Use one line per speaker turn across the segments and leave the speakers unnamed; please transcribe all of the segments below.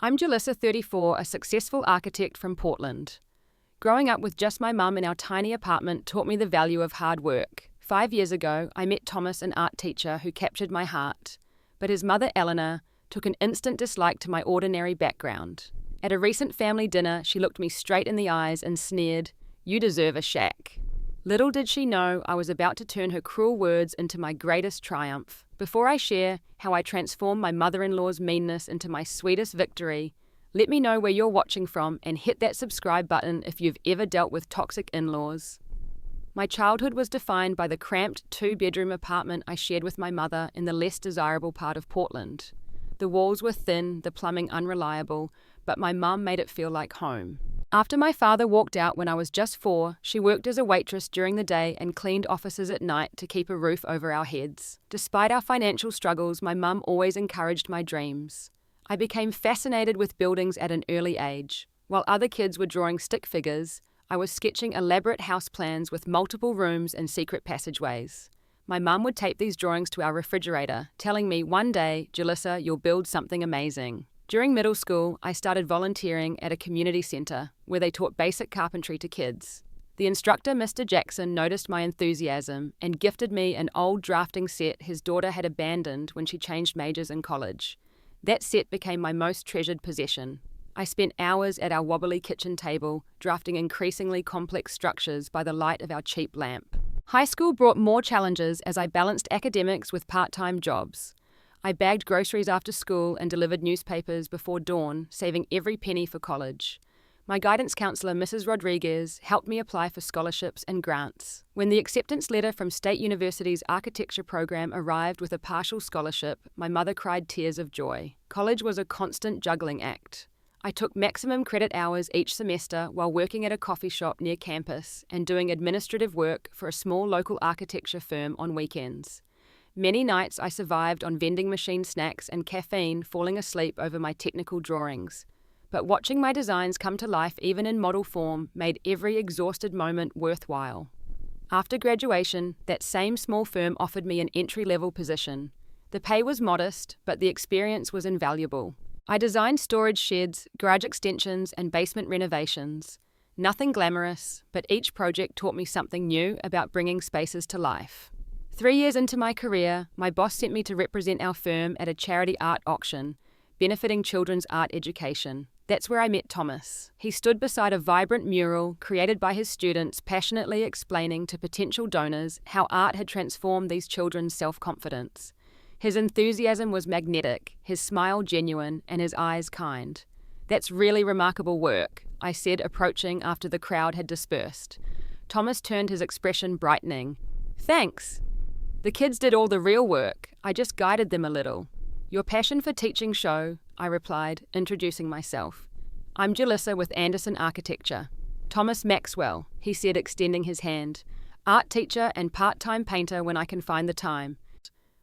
I'm Jalissa, 34, a successful architect from Portland. Growing up with just my mum in our tiny apartment taught me the value of hard work. 5 years ago, I met Thomas, an art teacher who captured my heart, but his mother, Eleanor, took an instant dislike to my ordinary background. At a recent family dinner, she looked me straight in the eyes and sneered, "You deserve a shack." Little did she know I was about to turn her cruel words into my greatest triumph. Before I share how I transformed my mother-in-law's meanness into my sweetest victory, let me know where you're watching from and hit that subscribe button if you've ever dealt with toxic in-laws. My childhood was defined by the cramped 2-bedroom apartment I shared with my mother in the less desirable part of Portland. The walls were thin, the plumbing unreliable, but my mum made it feel like home. After my father walked out when I was just 4, she worked as a waitress during the day and cleaned offices at night to keep a roof over our heads. Despite our financial struggles, my mum always encouraged my dreams. I became fascinated with buildings at an early age. While other kids were drawing stick figures, I was sketching elaborate house plans with multiple rooms and secret passageways. My mum would tape these drawings to our refrigerator, telling me, "One day, Jalissa, you'll build something amazing." During middle school, I started volunteering at a community centre where they taught basic carpentry to kids. The instructor, Mr. Jackson, noticed my enthusiasm and gifted me an old drafting set his daughter had abandoned when she changed majors in college. That set became my most treasured possession. I spent hours at our wobbly kitchen table, drafting increasingly complex structures by the light of our cheap lamp. High school brought more challenges as I balanced academics with part-time jobs. I bagged groceries after school and delivered newspapers before dawn, saving every penny for college. My guidance counselor, Mrs. Rodriguez, helped me apply for scholarships and grants. When the acceptance letter from State University's architecture program arrived with a partial scholarship, my mother cried tears of joy. College was a constant juggling act. I took maximum credit hours each semester while working at a coffee shop near campus and doing administrative work for a small local architecture firm on weekends. Many nights I survived on vending machine snacks and caffeine, falling asleep over my technical drawings. But watching my designs come to life even in model form made every exhausted moment worthwhile. After graduation, that same small firm offered me an entry-level position. The pay was modest, but the experience was invaluable. I designed storage sheds, garage extensions, and basement renovations. Nothing glamorous, but each project taught me something new about bringing spaces to life. 3 years into my career, my boss sent me to represent our firm at a charity art auction, benefiting children's art education. That's where I met Thomas. He stood beside a vibrant mural created by his students, passionately explaining to potential donors how art had transformed these children's self-confidence. His enthusiasm was magnetic, his smile genuine, and his eyes kind. "That's really remarkable work," I said, approaching after the crowd had dispersed. Thomas turned, his expression brightening. "Thanks. The kids did all the real work. I just guided them a little." "Your passion for teaching show," I replied, introducing myself. "I'm Jalissa with Anderson Architecture." "Thomas Maxwell," he said, extending his hand. "Art teacher and part-time painter when I can find the time."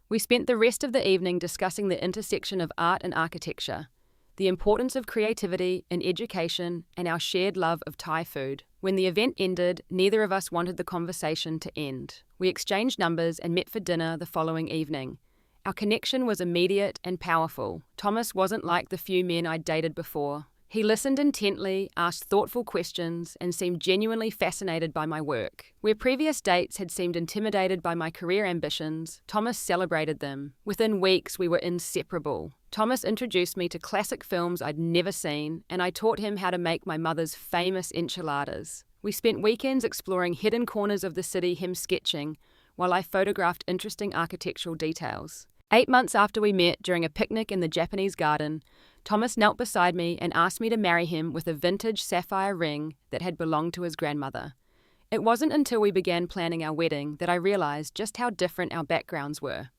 We spent the rest of the evening discussing the intersection of art and architecture, the importance of creativity in education, and our shared love of Thai food. When the event ended, neither of us wanted the conversation to end. We exchanged numbers and met for dinner the following evening. Our connection was immediate and powerful. Thomas wasn't like the few men I'd dated before. He listened intently, asked thoughtful questions, and seemed genuinely fascinated by my work. Where previous dates had seemed intimidated by my career ambitions, Thomas celebrated them. Within weeks, we were inseparable. Thomas introduced me to classic films I'd never seen, and I taught him how to make my mother's famous enchiladas. We spent weekends exploring hidden corners of the city, him sketching, while I photographed interesting architectural details. 8 months after we met during a picnic in the Japanese garden, Thomas knelt beside me and asked me to marry him with a vintage sapphire ring that had belonged to his grandmother. It wasn't until we began planning our wedding that I realized just how different our backgrounds were.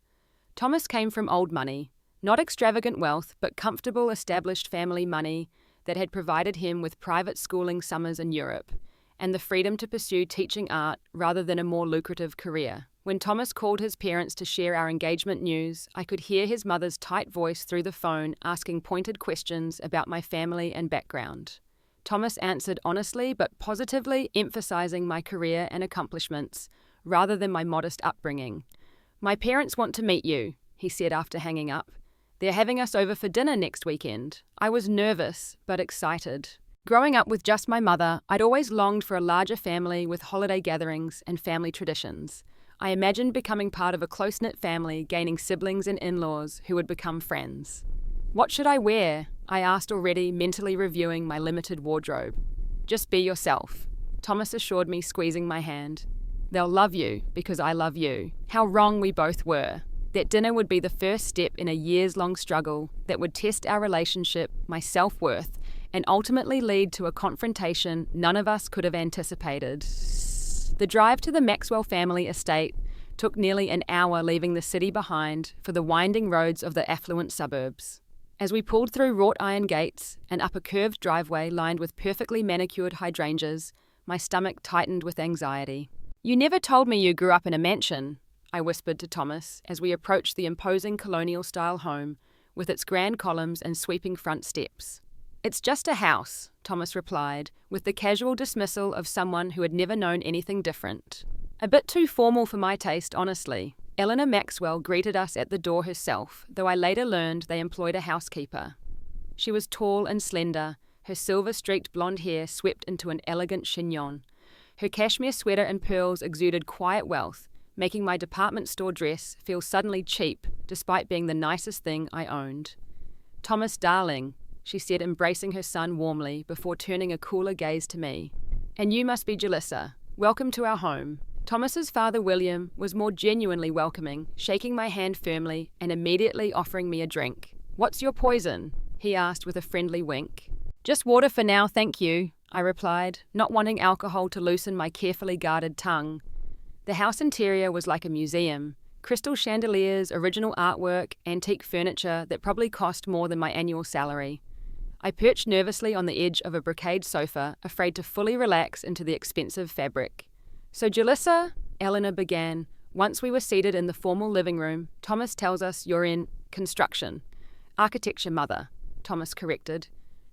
Thomas came from old money, not extravagant wealth, but comfortable, established family money that had provided him with private schooling summers in Europe and the freedom to pursue teaching art rather than a more lucrative career. When Thomas called his parents to share our engagement news, I could hear his mother's tight voice through the phone asking pointed questions about my family and background. Thomas answered honestly but positively, emphasizing my career and accomplishments, rather than my modest upbringing. "My parents want to meet you," he said after hanging up. They're having us over for dinner next weekend. I was nervous, but excited. Growing up with just my mother, I'd always longed for a larger family with holiday gatherings and family traditions. I imagined becoming part of a close-knit family, gaining siblings and in-laws who would become friends. What should I wear? I asked already, mentally reviewing my limited wardrobe. Just be yourself, Thomas assured me, squeezing my hand. They'll love you because I love you. How wrong we both were. That dinner would be the first step in a years-long struggle that would test our relationship, my self-worth, and ultimately lead to a confrontation none of us could have anticipated. The drive to the Maxwell family estate took nearly an hour, leaving the city behind for the winding roads of the affluent suburbs. As we pulled through wrought iron gates and up a curved driveway lined with perfectly manicured hydrangeas, my stomach tightened with anxiety. "You never told me you grew up in a mansion," I whispered to Thomas as we approached the imposing colonial-style home with its grand columns and sweeping front steps. "It's just a house," Thomas replied, with the casual dismissal of someone who had never known anything different. A bit too formal for my taste, honestly. Eleanor Maxwell greeted us at the door herself, though I later learned they employed a housekeeper. She was tall and slender, her silver-streaked blonde hair swept into an elegant chignon. Her cashmere sweater and pearls exuded quiet wealth, making my department store dress feel suddenly cheap, despite being the nicest thing I owned. "Thomas, darling," she said, embracing her son warmly before turning a cooler gaze to me. "And you must be Jalissa. Welcome to our home." Thomas's father, William, was more genuinely welcoming, shaking my hand firmly and immediately offering me a drink. "What's your poison?" he asked with a friendly wink. "Just water for now, thank you," I replied, not wanting alcohol to loosen my carefully guarded tongue. The house interior was like a museum. Crystal chandeliers, original artwork, antique furniture that probably cost more than my annual salary. I perched nervously on the edge of a brocade sofa, afraid to fully relax into the expensive fabric. "So Jalissa," Eleanor began, once we were seated in the formal living room, "Thomas tells us you're in construction." "Architecture, mother," Thomas corrected.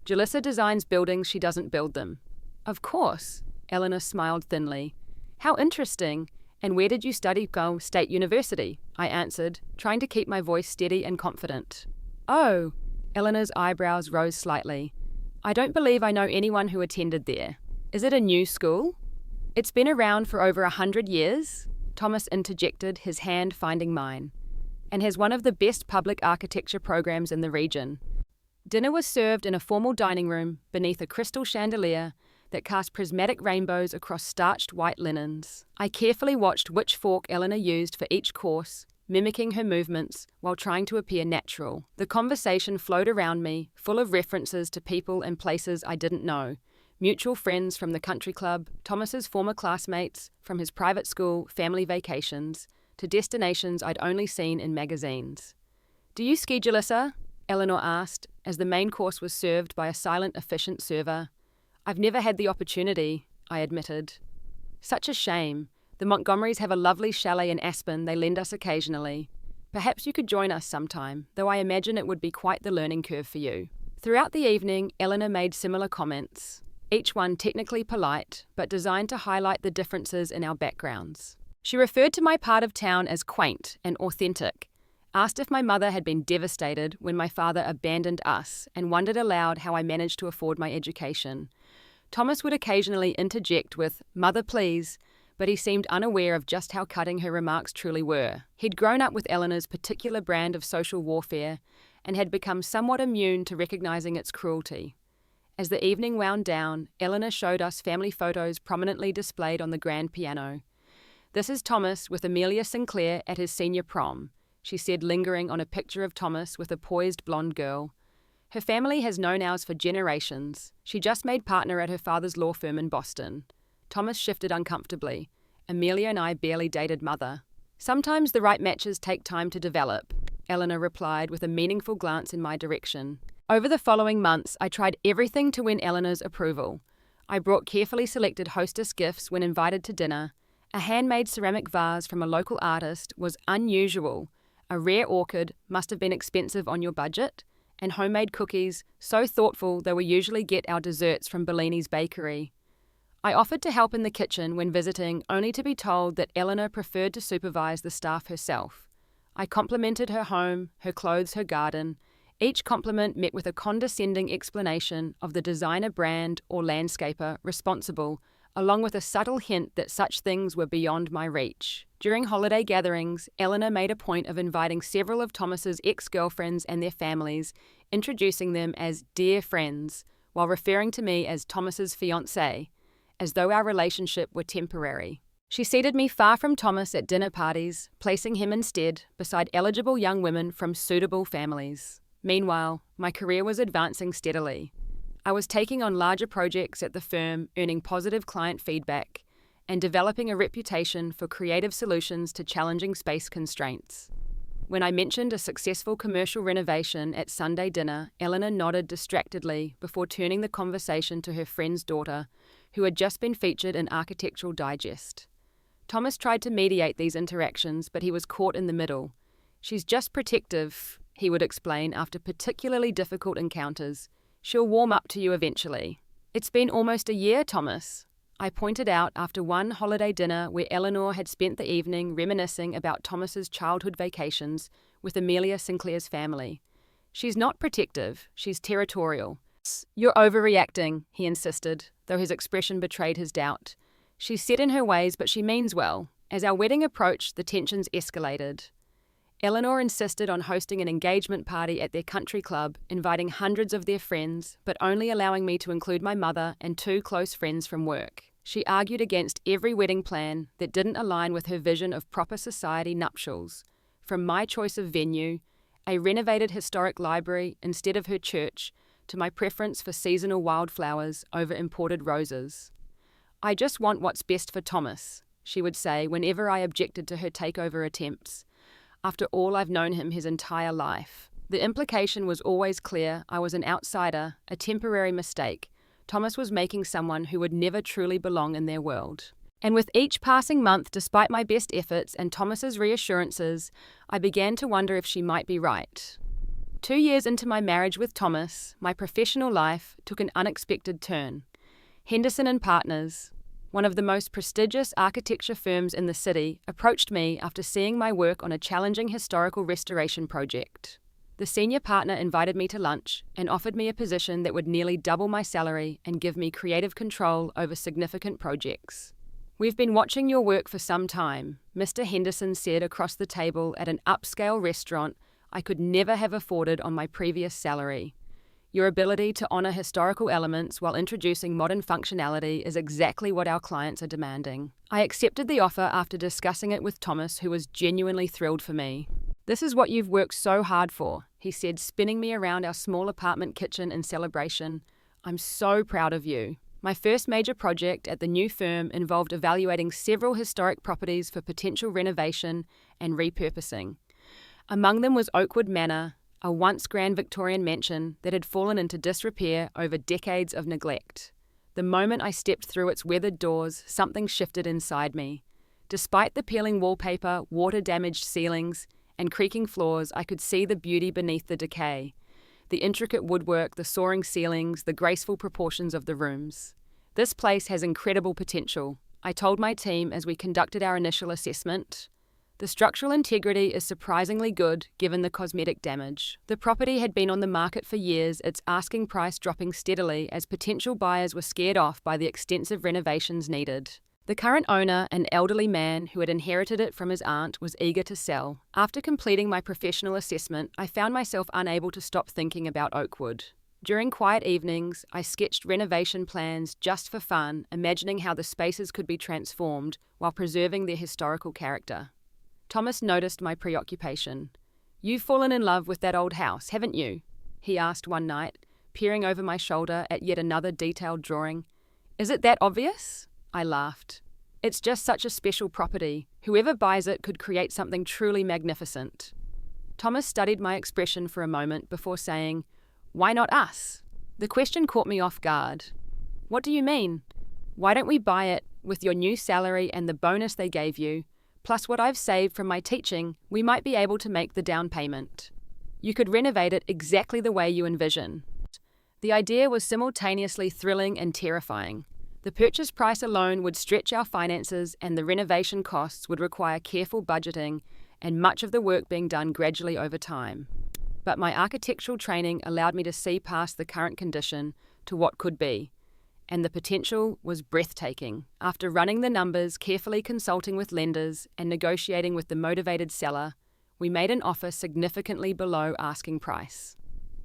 "Jalissa designs buildings, she doesn't build them." "Of course," Eleanor smiled thinly. "How interesting. And where did you study? Go State University," I answered, trying to keep my voice steady and confident. "Oh," Eleanor's eyebrows rose slightly. "I don't believe I know anyone who attended there. Is it a new school?" "It's been around for over 100 years," Thomas interjected, his hand finding mine, "and has one of the best public architecture programs in the region." Dinner was served in a formal dining room beneath a crystal chandelier that cast prismatic rainbows across starched white linens. I carefully watched which fork Eleanor used for each course, mimicking her movements while trying to appear natural. The conversation flowed around me, full of references to people and places I didn't know. Mutual friends from the country club, Thomas's former classmates, from his private school, family vacations, to destinations I'd only seen in magazines. "Do you ski, Jalissa?" Eleanor asked, as the main course was served by a silent, efficient server. "I've never had the opportunity," I admitted. "Such a shame. The Montgomerys have a lovely chalet in Aspen they lend us occasionally. Perhaps you could join us sometime, though I imagine it would be quite the learning curve for you." Throughout the evening, Eleanor made similar comments, each one technically polite, but designed to highlight the differences in our backgrounds. She referred to my part of town as quaint and authentic, asked if my mother had been devastated when my father abandoned us, and wondered aloud how I managed to afford my education. Thomas would occasionally interject with, "Mother, please," but he seemed unaware of just how cutting her remarks truly were. He'd grown up with Eleanor's particular brand of social warfare and had become somewhat immune to recognizing its cruelty. As the evening wound down, Eleanor showed us family photos prominently displayed on the grand piano. "This is Thomas with Amelia Sinclair at his senior prom," she said, lingering on a picture of Thomas with a poised blonde girl. "Her family has known ours for generations. She just made partner at her father's law firm in Boston." Thomas shifted uncomfortably. "Amelia and I barely dated, mother." "Sometimes the right matches take time to develop," Eleanor replied with a meaningful glance in my direction. Over the following months, I tried everything to win Eleanor's approval. I brought carefully selected hostess gifts when invited to dinner. A handmade ceramic vase from a local artist was unusual. A rare orchid must have been expensive on your budget. And homemade cookies, so thoughtful they will usually get our desserts from Bellini's bakery. I offered to help in the kitchen when visiting, only to be told that Eleanor preferred to supervise the staff herself. I complimented her home, her clothes, her garden, each compliment met with a condescending explanation of the designer brand or landscaper responsible, along with a subtle hint that such things were beyond my reach. During holiday gatherings, Eleanor made a point of inviting several of Thomas's ex-girlfriends and their families, introducing them as dear friends, while referring to me as Thomas's fiancée, as though our relationship were temporary. She seated me far from Thomas at dinner parties, placing him instead beside eligible young women from suitable families. Meanwhile, my career was advancing steadily. I was taking on larger projects at the firm, earning positive client feedback, and developing a reputation for creative solutions to challenging space constraints. When I mentioned a successful commercial renovation at Sunday dinner, Eleanor nodded distractedly before turning the conversation to her friend's daughter, who had just been featured in Architectural Digest. Thomas tried to mediate these interactions, but he was caught in the middle. "She's just protective," he would explain after particularly difficult encounters. "She'll warm up to you eventually." "It's been almost a year, Thomas," I pointed out after one holiday dinner where Eleanor had spent the evening reminiscing about Thomas's childhood vacations with Amelia Sinclair's family. "She's not protective, she's territorial." "You're overreacting," he insisted, though his expression betrayed his doubt. "She's set in her ways, but she means well." As our wedding approached, the tensions escalated. Eleanor insisted on hosting an engagement party at their country club, inviting hundreds of their friends, but only allowing me to include my mother and 2 close friends from work. She argued against every wedding plan that didn't align with her vision of proper society nuptials, from my choice of venue, a renovated historic library instead of her church, to my preference for seasonal wildflowers over imported roses. "I just want what's best for Thomas," she would say whenever I objected to her takeover attempts. After all, I've known him his entire life. The implication was always clear. I was an outsider, a temporary mistake. Thomas was making someone who would never truly belong in their world. And with each passing month, despite my best efforts and Thomas's reassurances, I began to wonder if she might be right. 2 years into my marriage with Thomas, my professional life took an unexpected turn. Henderson and Partners, one of the most prestigious architecture firms in the city, approached me after seeing my work on a challenging historical restoration project. The senior partner invited me to lunch and offered me a position that would nearly double my salary and give me creative control over significant projects. "We've been watching your work for some time," Mr. Henderson said across the table at an upscale restaurant I could never have afforded on my previous salary. "Your ability to honor historical elements while introducing modern functionality is exactly what our clients are demanding." I accepted the offer after discussing it with Thomas, who was genuinely thrilled for me. "This is what you've worked so hard for," he said, spinning me around our small apartment kitchen in celebration. "I'm so proud of you." My first major project at the new firm involved evaluating several historic properties for potential renovation and repurposing. Among them was Oakwood Manor, a once grand Victorian mansion that had fallen into disrepair over decades of neglect. The moment I stepped through its weathered doors, something shifted inside me. Despite the peeling wallpaper, water-damaged ceilings, and creaking floors, I could see the beauty beneath the decay. The intricate woodwork, the soaring ceilings, the graceful proportions of the rooms. "This place has incredible potential," I told my team as we conducted our initial assessment. "The structural integrity is surprisingly good given the cosmetic damage." The property had been on the market for years, its asking price dropping steadily as potential buyers were scared off by the extensive renovations needed. The current owner, an elderly man who had inherited it from his aunt, was eager to sell. After completing my professional assessment, I found myself unable to stop thinking about Oakwood. During quiet evenings, I sketched renovation plans just for fun, imagining how the spaces could be transformed while preserving their historical character. Thomas noticed my preoccupation. "You've fallen in love with that old house, haven't you?" he asked one night, peering over my shoulder at yet another detailed drawing. "Is it that obvious?" I laughed. "It's just such a special property. Whoever buys it could create something truly magnificent." Thomas studied my expression for a moment before saying, "Why not us?" The question caught me off guard. "What do you mean? Why don't we buy it with your new salary and the bonus they gave you? Plus what I've saved from my teaching, we might be able to make the down payment. You could renovate it exactly the way you envision." The idea was simultaneously thrilling and terrifying. The purchase price alone would stretch our finances and the renovation costs would require careful budgeting, and much of the work being done gradually over time. But my architectural training allowed me to see past the current condition to what could be, and the potential was breathtaking. After running the numbers, carefully consulting with lenders, and negotiating with the motivated seller, we made an offer significantly below asking price.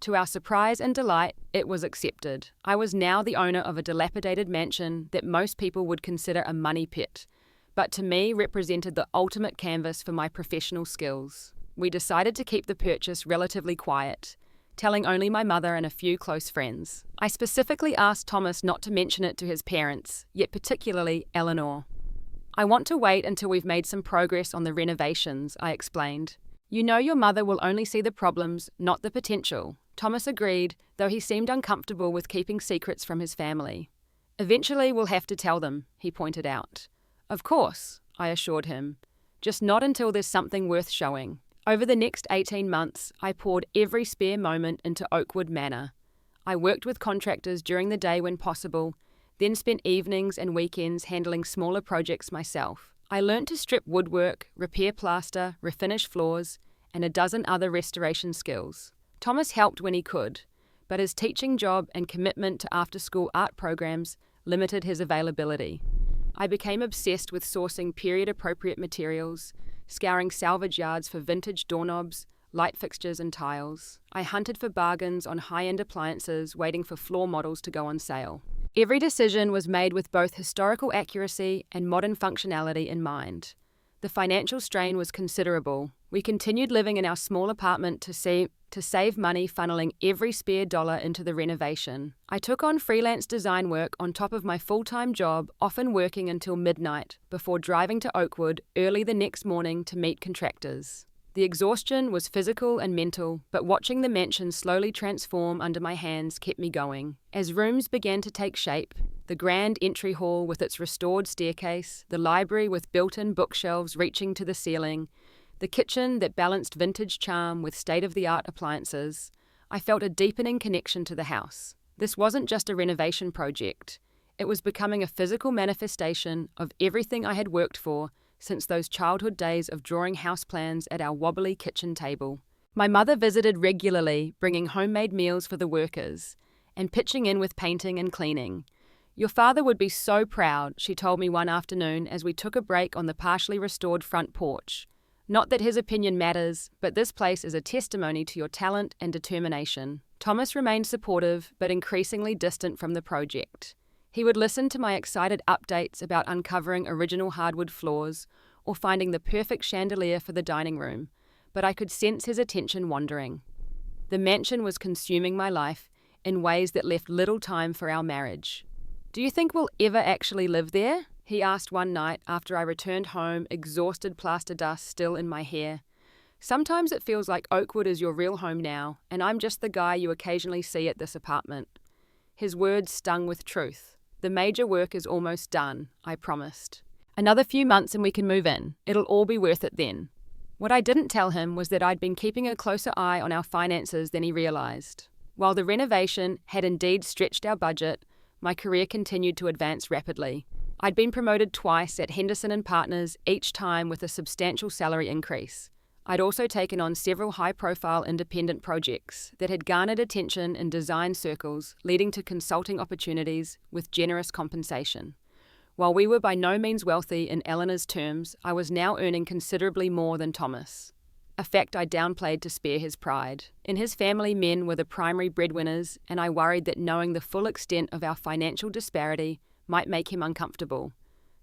To our surprise and delight, it was accepted. I was now the owner of a dilapidated mansion that most people would consider a money pit, but to me represented the ultimate canvas for my professional skills. We decided to keep the purchase relatively quiet, telling only my mother and a few close friends. I specifically asked Thomas not to mention it to his parents, yet particularly Eleanor. "I want to wait until we've made some progress on the renovations," I explained. "You know your mother will only see the problems, not the potential." Thomas agreed, though he seemed uncomfortable with keeping secrets from his family. "Eventually we'll have to tell them," he pointed out. "Of course," I assured him. "Just not until there's something worth showing." Over the next 18 months, I poured every spare moment into Oakwood Manor. I worked with contractors during the day when possible, then spent evenings and weekends handling smaller projects myself. I learnt to strip woodwork, repair plaster, refinish floors, and a dozen other restoration skills. Thomas helped when he could, but his teaching job and commitment to after-school art programs limited his availability. I became obsessed with sourcing period-appropriate materials, scouring salvage yards for vintage doorknobs, light fixtures and tiles. I hunted for bargains on high-end appliances, waiting for floor models to go on sale. Every decision was made with both historical accuracy and modern functionality in mind. The financial strain was considerable. We continued living in our small apartment to save money, funneling every spare dollar into the renovation. I took on freelance design work on top of my full-time job, often working until midnight, before driving to Oakwood early the next morning to meet contractors. The exhaustion was physical and mental, but watching the mansion slowly transform under my hands kept me going. As rooms began to take shape, the grand entry hall with its restored staircase, the library with built-in bookshelves reaching to the ceiling, the kitchen that balanced vintage charm with state-of-the-art appliances, I felt a deepening connection to the house. This wasn't just a renovation project. It was becoming a physical manifestation of everything I had worked for since those childhood days of drawing house plans at our wobbly kitchen table. My mother visited regularly, bringing homemade meals for the workers, and pitching in with painting and cleaning. "Your father would be so proud," she told me one afternoon as we took a break on the partially restored front porch. "Not that his opinion matters, but this place is a testimony to your talent and determination." Thomas remained supportive, but increasingly distant from the project. He would listen to my excited updates about uncovering original hardwood floors or finding the perfect chandelier for the dining room, but I could sense his attention wandering. The mansion was consuming my life in ways that left little time for our marriage. "Do you think we'll ever actually live there?" he asked one night after I returned home, exhausted, plaster dust still in my hair. "Sometimes it feels like Oakwood is your real home now, and I'm just the guy you occasionally see at this apartment." His words stung with truth. "The major work is almost done," I promised. "Another few months and we can move in. It'll all be worth it then." What I didn't tell him was that I'd been keeping a closer eye on our finances than he realized. While the renovation had indeed stretched our budget, my career continued to advance rapidly. I'd been promoted twice at Henderson & Partners, each time with a substantial salary increase. I'd also taken on several high-profile independent projects that had garnered attention in design circles, leading to consulting opportunities with generous compensation. While we were by no means wealthy in Eleanor's terms, I was now earning considerably more than Thomas, a fact I downplayed to spare his pride. In his family, men were the primary breadwinners, and I worried that knowing the full extent of our financial disparity might make him uncomfortable.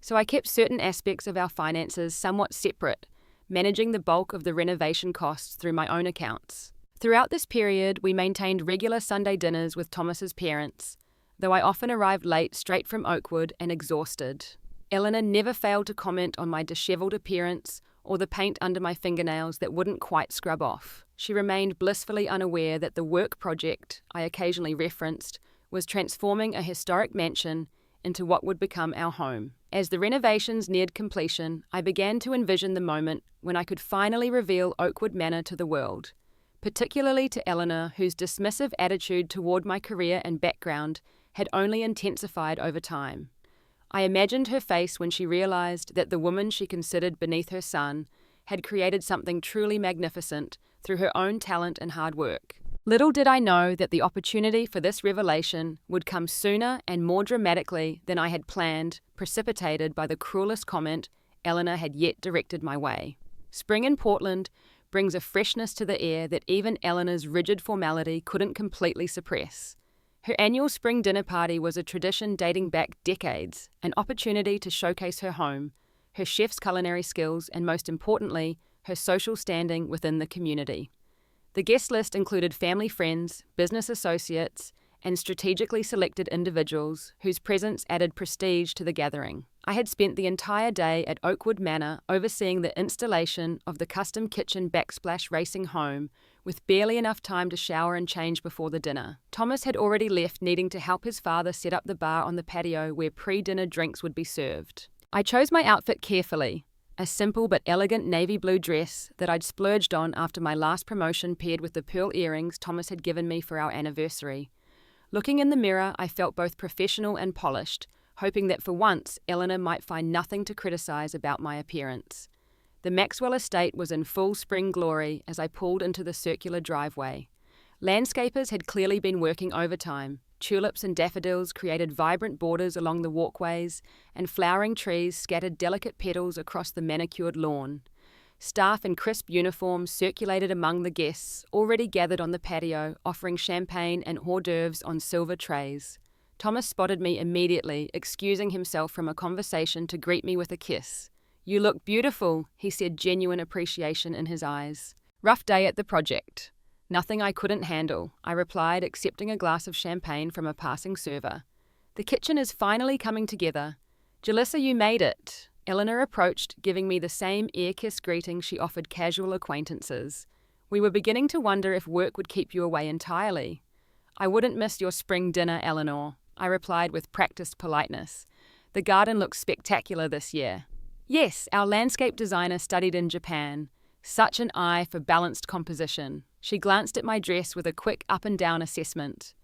So I kept certain aspects of our finances somewhat separate, managing the bulk of the renovation costs through my own accounts. Throughout this period, we maintained regular Sunday dinners with Thomas's parents, though I often arrived late straight from Oakwood and exhausted. Eleanor never failed to comment on my disheveled appearance or the paint under my fingernails that wouldn't quite scrub off. She remained blissfully unaware that the work project I occasionally referenced was transforming a historic mansion into what would become our home. As the renovations neared completion, I began to envision the moment when I could finally reveal Oakwood Manor to the world, particularly to Eleanor, whose dismissive attitude toward my career and background had only intensified over time. I imagined her face when she realized that the woman she considered beneath her son had created something truly magnificent through her own talent and hard work. Little did I know that the opportunity for this revelation would come sooner and more dramatically than I had planned, precipitated by the cruelest comment Eleanor had yet directed my way. Spring in Portland brings a freshness to the air that even Eleanor's rigid formality couldn't completely suppress. Her annual spring dinner party was a tradition dating back decades, an opportunity to showcase her home, her chef's culinary skills, and most importantly, her social standing within the community. The guest list included family friends, business associates, and strategically selected individuals whose presence added prestige to the gathering. I had spent the entire day at Oakwood Manor overseeing the installation of the custom kitchen backsplash racing home, with barely enough time to shower and change before the dinner. Thomas had already left, needing to help his father set up the bar on the patio where pre-dinner drinks would be served. I chose my outfit carefully, a simple but elegant navy blue dress that I'd splurged on after my last promotion paired with the pearl earrings Thomas had given me for our anniversary. Looking in the mirror, I felt both professional and polished, hoping that for once Eleanor might find nothing to criticize about my appearance. The Maxwell estate was in full spring glory as I pulled into the circular driveway. Landscapers had clearly been working overtime. Tulips and daffodils created vibrant borders along the walkways, and flowering trees scattered delicate petals across the manicured lawn. Staff in crisp uniforms circulated among the guests, already gathered on the patio, offering champagne and hors d'oeuvres on silver trays. Thomas spotted me immediately, excusing himself from a conversation to greet me with a kiss. "You look beautiful," he said, genuine appreciation in his eyes. "Rough day at the project." "Nothing I couldn't handle," I replied, accepting a glass of champagne from a passing server. "The kitchen is finally coming together. Jalissa, you made it." Eleanor approached, giving me the same air-kiss greeting she offered casual acquaintances. "We were beginning to wonder if work would keep you away entirely." "I wouldn't miss your spring dinner, Eleanor," I replied with practiced politeness. "The garden looks spectacular this year." "Yes, our landscape designer studied in Japan. Such an eye for balanced composition." She glanced at my dress with a quick up-and-down assessment.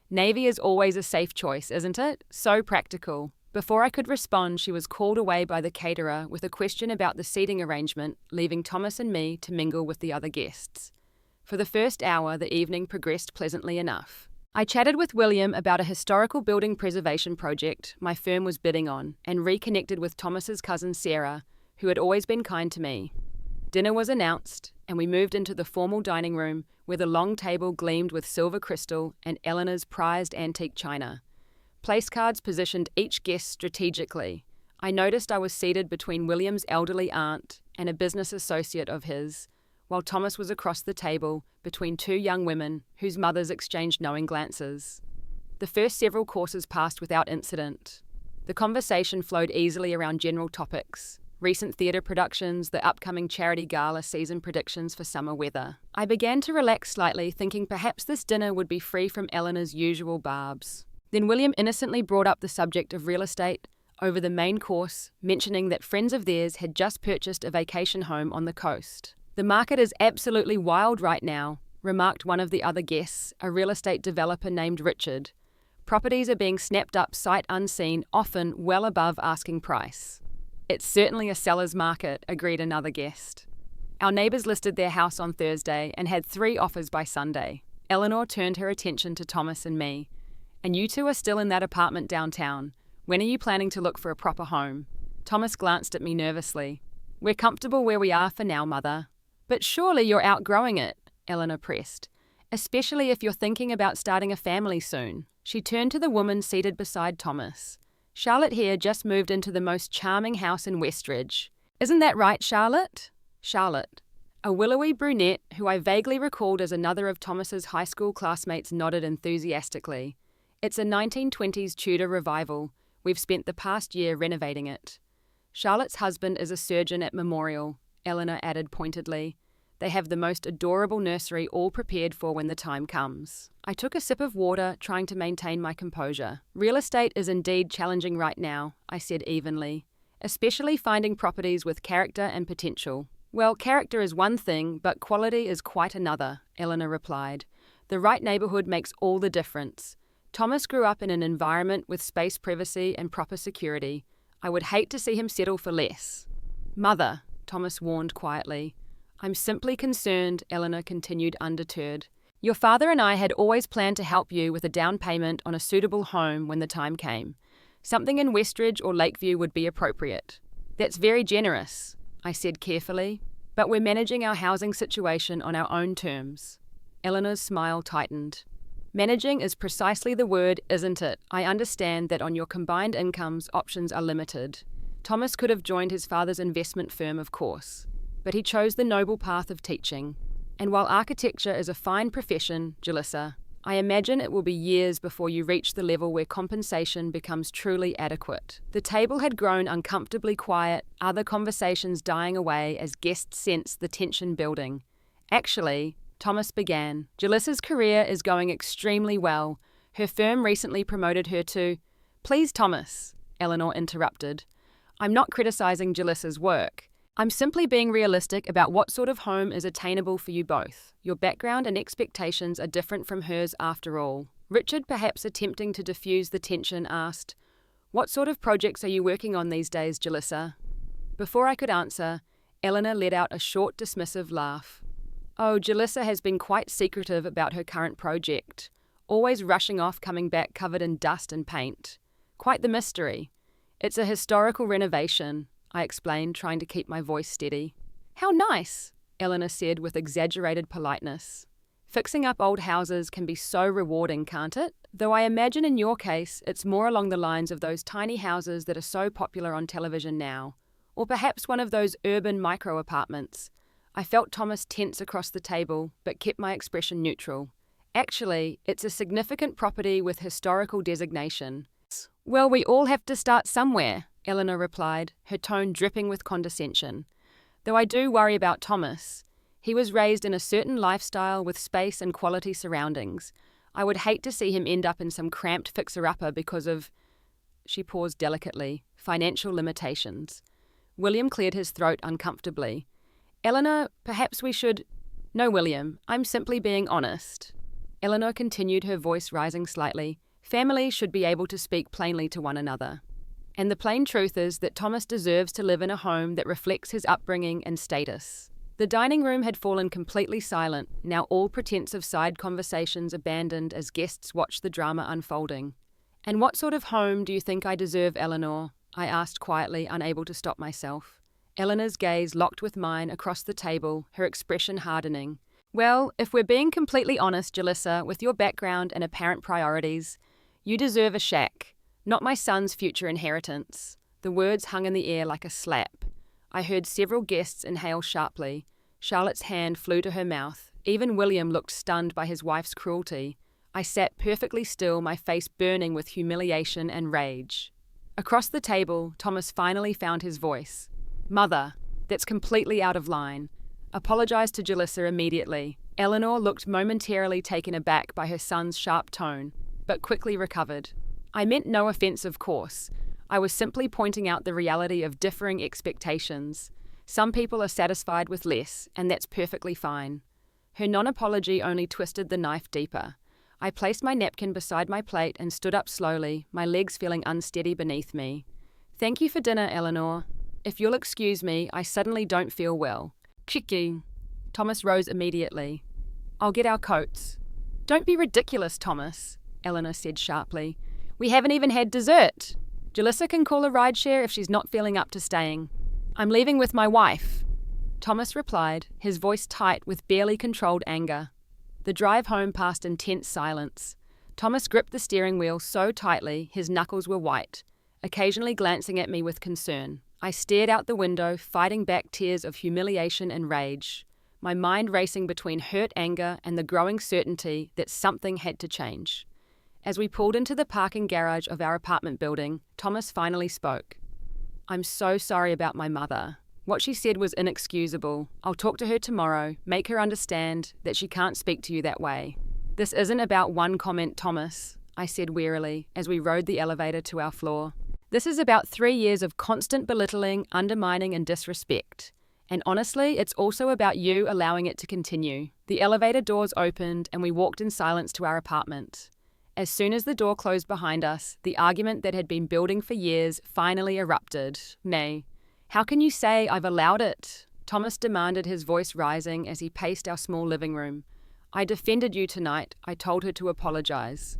"Navy is always a safe choice, isn't it? So practical." Before I could respond, she was called away by the caterer with a question about the seating arrangement, leaving Thomas and me to mingle with the other guests. For the first hour, the evening progressed pleasantly enough. I chatted with William about a historical building preservation project my firm was bidding on, and reconnected with Thomas's cousin Sarah, who had always been kind to me. Dinner was announced, and we moved into the formal dining room where the long table gleamed with silver crystal and Eleanor's prized antique china. Place cards positioned each guest strategically. I noticed I was seated between William's elderly aunt and a business associate of his, while Thomas was across the table between two young women whose mothers exchanged knowing glances. The first several courses passed without incident. The conversation flowed easily around general topics: recent theatre productions, the upcoming charity gala season, predictions for summer weather. I began to relax slightly, thinking perhaps this dinner would be free from Eleanor's usual barbs. Then William innocently brought up the subject of real estate over the main course, mentioning that friends of theirs had just purchased a vacation home on the coast. "The market is absolutely wild right now," remarked one of the other guests, a real estate developer named Richard. "Properties are being snapped up sight unseen, often well above asking price." "It's certainly a seller's market," agreed another guest. "Our neighbours listed their house on Thursday and had 3 offers by Sunday." Eleanor turned her attention to Thomas and me. "And you two are still in that apartment downtown. When are you planning to look for a proper home?" Thomas glanced at me nervously. "We're comfortable where we are for now, Mother." "But surely you're outgrowing it," Eleanor pressed, "especially if you're thinking about starting a family soon." She turned to the woman seated beside Thomas. "Charlotte here just moved into the most charming house in Westridge. Isn't that right, Charlotte?" Charlotte, a willowy brunette who I vaguely recalled as another of Thomas's high school classmates, nodded enthusiastically. "It's a 1920s Tudor revival. We've spent the past year renovating it." "Charlotte's husband is a surgeon at Memorial," Eleanor added pointedly. "They have the most adorable nursery all prepared for when the time comes." I took a sip of water, trying to maintain my composure. "Real estate is indeed challenging right now," I said evenly, "especially finding properties with character and potential." "Well, character is one thing, but quality is quite another," Eleanor replied. "The right neighbourhood makes all the difference. Thomas grew up in an environment with space privacy and proper security. I would hate to see him settle for less." "Mother," Thomas warned quietly. I'm simply concerned, Eleanor continued undeterred. Your father and I had always planned to help you with a down payment on a suitable home when the time came. Something in Westridge or Lakeview would be appropriate. That's very generous, I said carefully, but we're managing our housing situation on our own terms. Eleanor's smile tightened. Managing is precisely the word, isn't it? I understand that on your combined incomes, options are limited. Thomas could have joined his father's investment firm, of course, but he chose the noble path of teaching. And while architecture is a fine profession, Jalissa, I imagine it will be years before you reach the level where compensation becomes truly adequate. The table had grown uncomfortably quiet, other conversations dying away as guests sensed the tension building. Actually, Thomas began, Jalissa's career is going extremely well. Her firm recently promoted her to... Please, Thomas, Eleanor interrupted. I'm not criticizing Jalissa's work. I'm simply being realistic about what sort of home is attainable for you both. Your background and expectations are different from hers after all. Richard, perhaps attempting to diffuse the tension, asked, What sort of projects are you working on these days, Jalissa? Before I could answer, Eleanor let out a short, dismissive laugh. Oh, Jalissa has been quite secretive about her current project, always rushing off, coming back covered in dust and paint. Quite the mystery. It's a historical renovation, I explained, trying to keep my voice steady. How nice, Eleanor said with exaggerated politeness. Fixing up old houses can be so rewarding, can't it? Though I imagine in your case, it's more along the lines of those tiny houses that are so popular on television now. Or perhaps one of those urban micro-apartments. I felt Thomas tense across the table, but kept my expression neutral. Actually, it's a significant property with historical designation. Well, we all have to start somewhere, Eleanor replied, her tone dripping with condescension. Though I do worry about Thomas. He was raised in a certain lifestyle with space and quality surroundings. I would hate to see him end up in some cramped fixer-upper because of... She paused delicately. Financial limitations. William cleared his throat uncomfortably. Eleanor, perhaps we should... No, William, I'm simply being honest. Eleanor continued, her voice rising slightly. Families should be able to speak plainly to one another. And the plain truth is that Thomas deserves to live in a home that reflects his upbringing and status. The dining room had fallen completely silent, now all pretense of side conversations abandoned as guests watched the drama unfolding. And what sort of home do you think I deserve, Eleanor? I asked quietly, unable to stop myself. Eleanor's gaze locked with mine across the table, her expression hardening. Well, if we're being completely honest, Jalissa, with your background and apparent priorities, you deserve a shack. Not my son's future inheritance. The words hung in the air like a slap. I heard several guests inhale sharply. Charlotte's hand flew to her mouth. Even William looked stunned by his wife's cruelty. I sat perfectly still, my face burning with humiliation and rage. Across the table, Thomas finally found his voice. Mother, that's completely out of line. Apologized to Jalissa immediately. Eleanor looked momentarily taken aback by her son's sharp tone, but quickly recovered. I meant no offense, of course. I was simply pointing out the reality of differing expectations. Some people are satisfied with less, and that's perfectly fine. Her non-apology only twisted the knife deeper. I placed my napkin beside my plate and stood up slowly, my legs feeling unsteady beneath me. Thank you for dinner, Eleanor. If you'll excuse me, I suddenly don't feel well. Chicky. Thomas rose immediately. I'll get our coats. Don't be ridiculous, Thomas, Eleanor said sharply. We haven't even had dessert. Jalissa can call a rideshare if she's not feeling up to staying. I'm leaving with my wife, Thomas replied, his voice tight with barely controlled anger. The drive home passed in tense silence. Thomas gripped the steering wheel so tightly his knuckles were white, occasionally glancing at me with concern. I stared out the window, fighting back tears of humiliation and rage, my mind racing between hurt anger and the growing certainty that something had to change. As we pulled into the parking garage of our apartment building, Thomas finally spoke. I'm so sorry about my mother. What she said was inexcusable. I'll talk to her tomorrow, make her understand that she can't speak to you that way. This isn't about one comment, Thomas, I said wearily as we rode the elevator to our floor. This is about 3 years of constant belittling, undermining and disrespect. And honestly, it's also about you allowing it to continue. The elevator doors opened and we walked in silence to our apartment. As soon as the door closed behind us, the argument that had been building for years finally erupted. Nay, How can you say I've allowed it? Thomas demanded, his voice rising as he paced our small living room. I defended you tonight, I told her to apologize.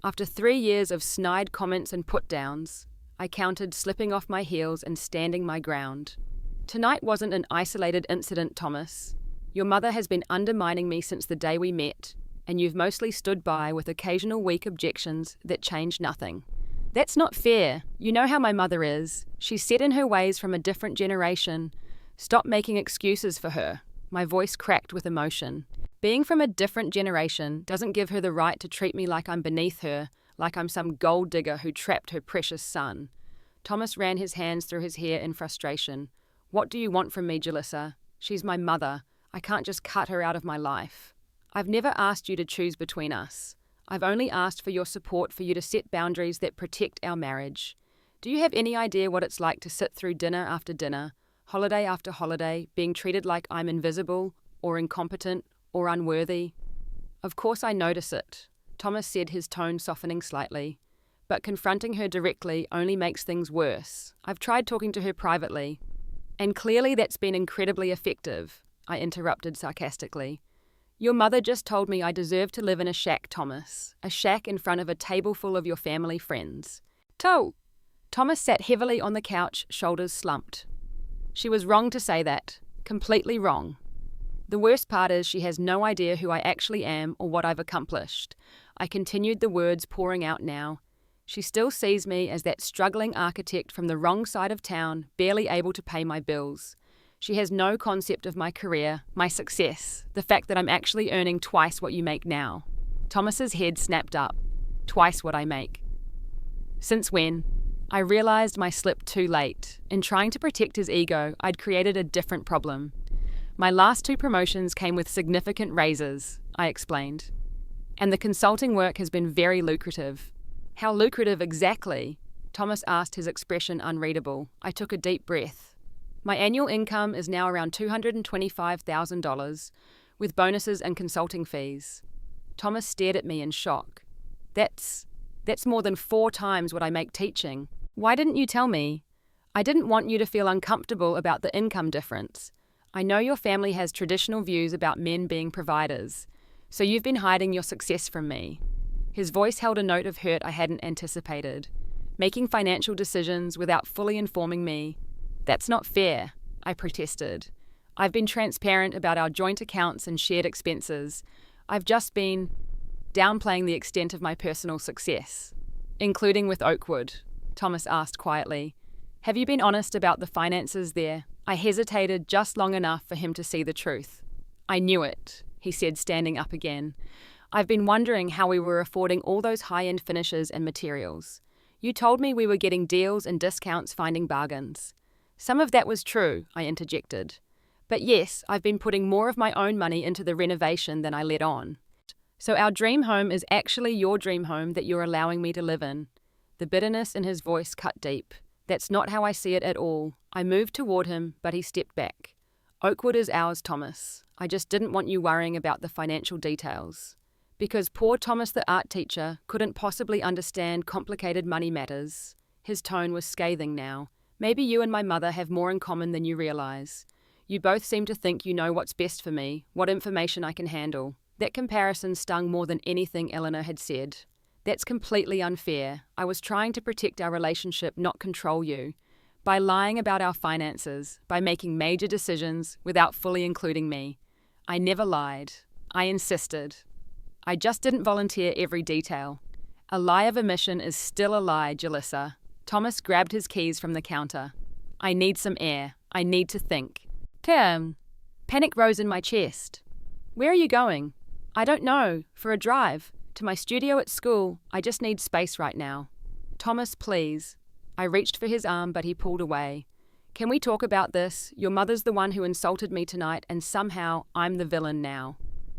After 3 years of snide comments and put-downs, I countered, slipping off my heels and standing my ground. Tonight wasn't an isolated incident, Thomas. Your mother has been undermining me since the day we met, and you've mostly stood by with occasional weak objections that changed nothing. That's not fair. You know how my mother is. She's set in her ways from a different generation. Stop making excuses for her. My voice cracked with emotion. Being from a different generation doesn't give her the right to treat me like I'm beneath her, like I'm some gold digger who trapped her precious son. Thomas ran his hands through his hair in frustration. What do you want from me, Jalissa? She's my mother. I can't just cut her out of my life. I've never asked you to choose between us. I've only asked for your support, for you to set boundaries that protect our marriage. Do you have any idea what it's like to sit through dinner after dinner, holiday after holiday, being treated like I'm invisible or incompetent or unworthy? Of course I notice it, Thomas said, his tone softening slightly. But confronting her directly only makes things worse. I've tried talking to her privately, and clearly that's been incredibly effective, I interrupted sarcastically. Your mother just told me I deserve to live in a shack, Thomas. A shack in front of a table full of your family friends. Thomas sat heavily on the couch, shoulders slumped. She was wrong to say that. Completely wrong. The worst part is she has no idea who I actually am or what I've accomplished. I continued, the words pouring out now. She still sees me as that struggling architect from the wrong side of town, barely able to pay my bills. She has no concept of my career, my success, the fact that I'm actually earning twice what you make now. Thomas's head snapped up. Twice what I make. Since when? I realized my slip too late. In trying to protect his ego, I'd created a different problem. My last 2 promotions came with significant raises, I explained. And the consulting work has been very lucrative. How lucrative exactly? Thomas asked, his expression unreadable. I took a deep breath. My annual income is now around $225,000, with bonuses and consulting fees. Thomas stared at me in shock. That's more than 4 times what I make teaching. Why didn't you tell me? I didn't want you to feel uncomfortable about the income difference. I know your family has traditional views about men being providers, so you've been hiding your success from me. His voice held a note of hurt I hadn't anticipated. Making financial decisions without fully informing me. That's not fair, I protested. I've been transparent about our joint accounts and shared expenses. I've just been downplaying the extent of my personal success. Including with Oakwood, Thomas asked quietly. Have you been honest about the finances there? I hesitated just long enough for him to see the truth. I knew it, he said, standing up again. I've been wondering how we were affording all those high-end finishes and materials. You told me we were getting deals and discounts, finding bargains. Some of that was true, I interjected. But yes, I've been putting more of my own money into the renovation than I let on. So our dream home is actually your dream home that you're allowing me to live in. The bitterness in his voice cut deep. That's not how I see it at all. I moved toward him, but he stepped back. Oakwood is ours, Thomas. I just didn't want you worrying about the financial details. Because poor Thomas, the art teacher, couldn't possibly understand complicated money matters. His tone was scathing now. Maybe you and my mother have more in common than you realize. You both seem to think you know what's best for me, what information I can handle. That comparison stung more than anything Eleanor had said. That's completely unfair. I was trying to protect our relationship, not control you. By lying about our finances, by making major decisions without fully including me. I never lied. I insisted. I just didn't volunteer every detail. A lie of omission is still a lie, Jalissa. Thomas grabbed his keys from the counter. I need some air. I need to think. Panic rose in my chest. Where are you going? I don't know. For a drive. To my studio at school. I just need space right now. Thomas, please. I reached for his arm, but he pulled away. Can we talk about this? Your mother's the one who insulted me tonight, and somehow I'm the villain now.